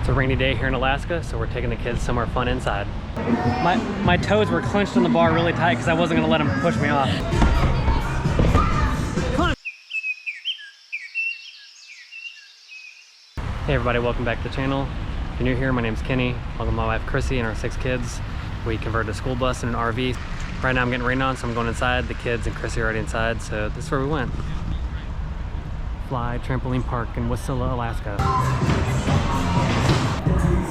It's a rainy day here in Alaska, so we're taking the kids somewhere fun inside. My toes were clenched on the bar really tight because I wasn't gonna let them push me off. Come on. Hey everybody, welcome back to the channel. If you're new here, my name's Kenny. Along with my wife Chrissy and our 6 kids. We converted a school bus and an RV. Right now I'm getting rained on, so I'm going inside. The kids and Chrissy are already inside, so this is where we went. Fly Trampoline Park in Wasilla, Alaska.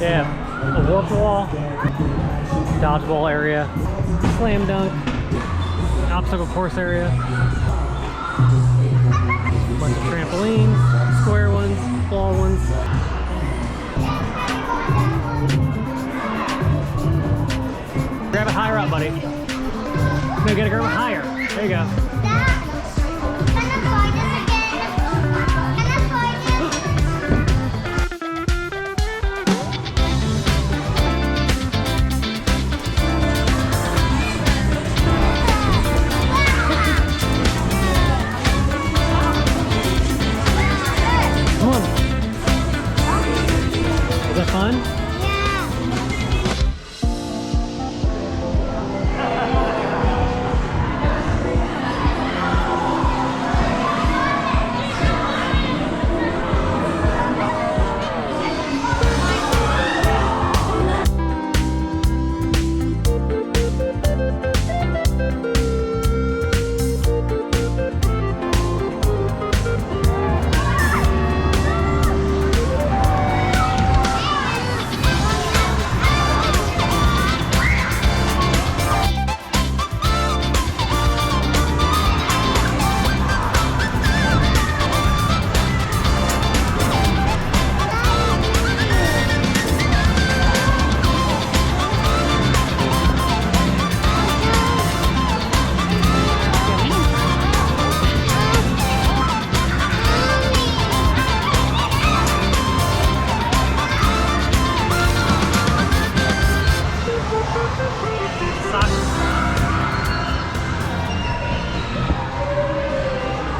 Yeah, a warped wall, dodgeball area, slam dunk, obstacle course area, a bunch of trampolines, square ones, ball ones. Grab it higher up, buddy. No, you gotta grab it higher. There you go. Fun?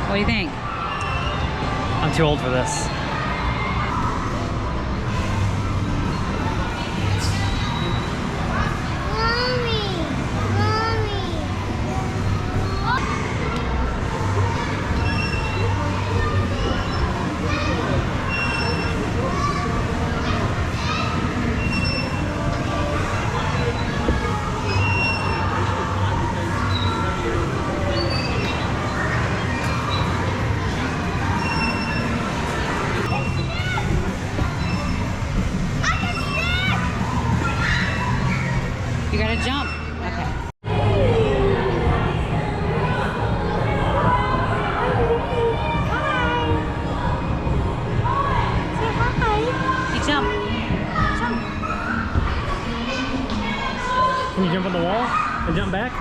What do you think? I'm too old for this. You gotta jump. Okay. You jump. Jump. Can you jump on the wall and jump back?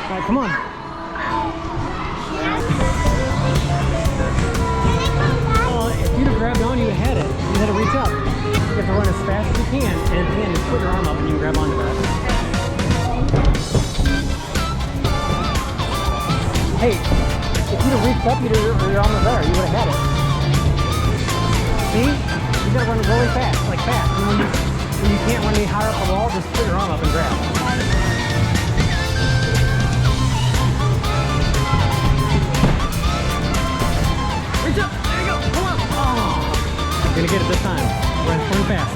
All right, come on. If you'd have grabbed on, you had it. You had to reach up. You have to run as fast as you can, and at the end, just put your arm up and you can grab onto that. Hey, if you'd have reached up, you're almost there. You would have had it. See? You gotta run really fast, like fast. And when you can't run any higher up the wall, just put your arm up and grab. Reach up! There you go! Come on! Oh. You're gonna get it this time. Run fast.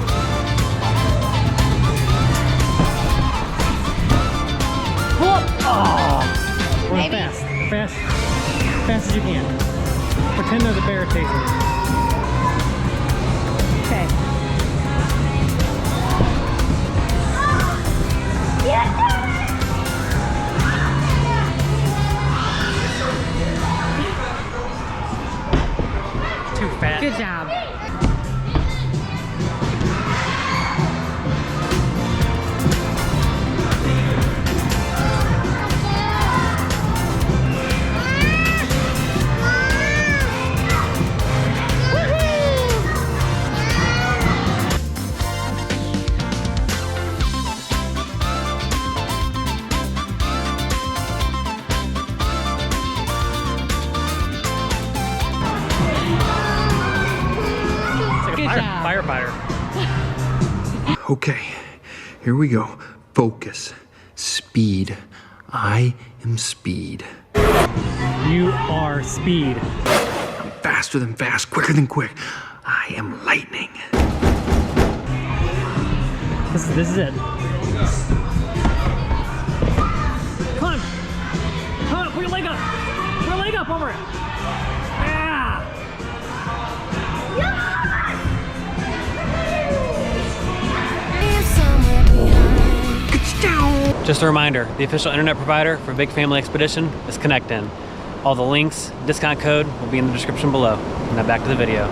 Pull up! Oh! Run fast. Fast as you can. Pretend there's a bear chasing you. Okay. Too fat. Good job. firefighter. Okay, here we go. Focus. Speed. I am speed. You are speed. I'm faster than fast, quicker than quick. I am lightning. This is it. Come on. Come on, put your leg up. Put your leg up over it. Yeah. Just a reminder, the official internet provider for Big Family Expedition is ConnectIn. All the links, discount code will be in the description below. Now back to the video.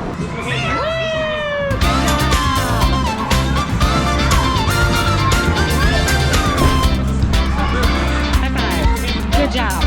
High five. Good job.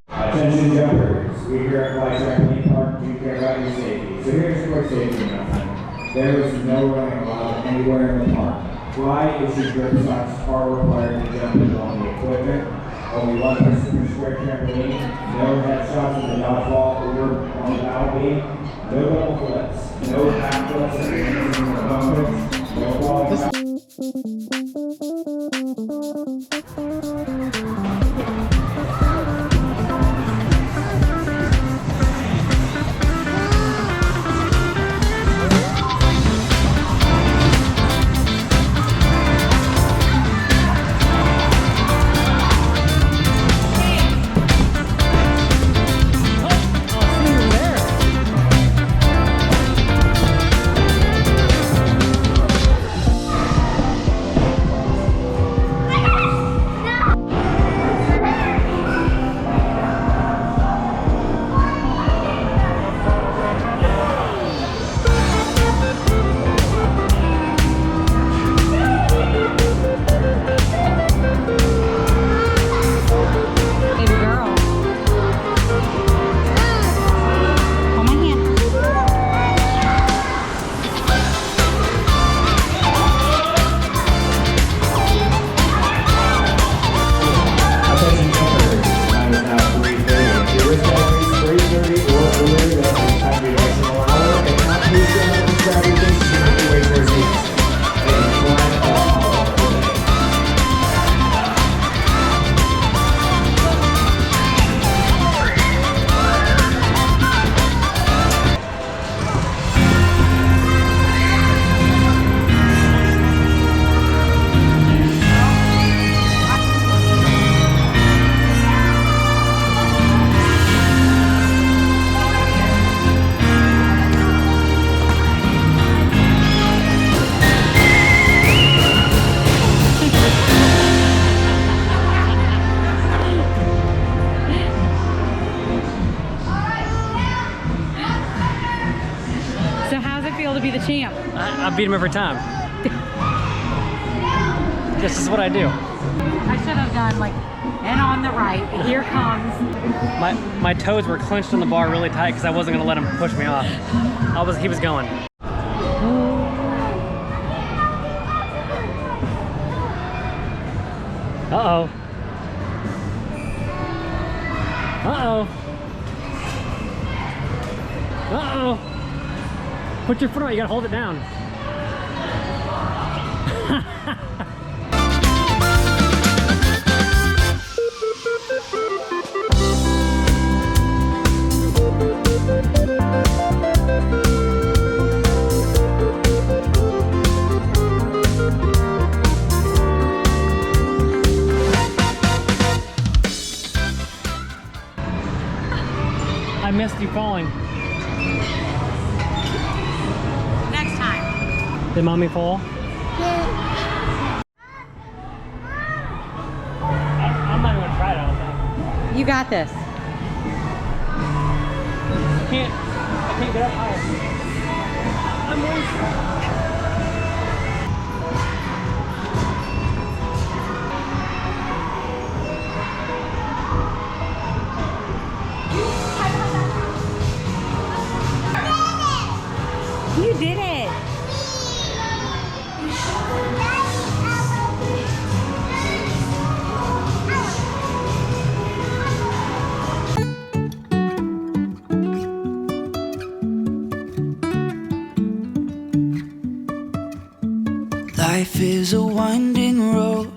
Attention jumpers, we here at Trampoline Park do care about your safety. So here's a quick safety announcement. There is no running allowed anywhere in the park. Fly issued grip socks are required to jump on the equipment. Only one person per square trampoline. No headshots in the dodgeball or on the bow beam. No double flips. No back flips or anything in the bumpers. No falling back. To be the champ. I beat him every time. This is what I do. I should have done like, and on the right, here comes. My toes were clenched on the bar really tight because I wasn't gonna let him push me off. He was going. Uh-oh. Uh-oh. Uh-oh. Put your foot on, you gotta hold it down. I missed you falling. Next time. Did mommy fall? I'm not even gonna try it, I don't think. You got this. I can't get up higher. I'm really You did it. Life is a winding road,